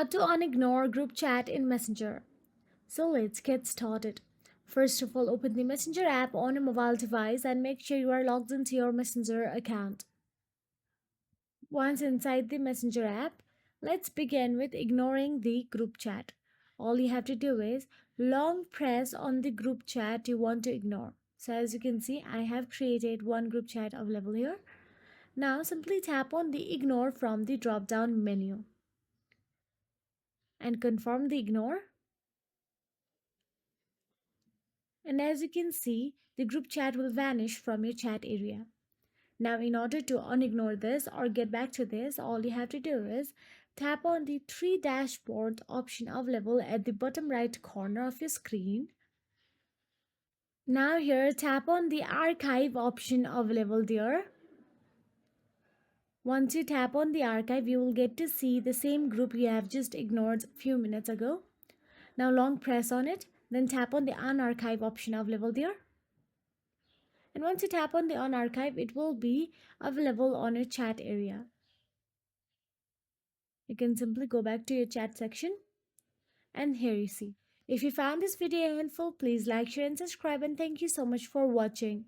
How to unignore group chat in Messenger. So let's get started. First of all, open the Messenger app on a mobile device and make sure you are logged into your Messenger account. Once inside the Messenger app, let's begin with ignoring the group chat. All you have to do is long press on the group chat you want to ignore. So as you can see, I have created one group chat available here. Now simply tap on the ignore from the drop down menu and confirm the ignore. And as you can see, the group chat will vanish from your chat area. Now, in order to unignore this or get back to this, all you have to do is tap on the three dashboard option available at the bottom right corner of your screen. Now here, tap on the archive option available there. Once you tap on the archive, you will get to see the same group you have just ignored a few minutes ago. Now long press on it, then tap on the unarchive option available there. And once you tap on the on archive, it will be available on your chat area. You can simply go back to your chat section, and here you see. If you found this video helpful, please like, share and subscribe, and thank you so much for watching.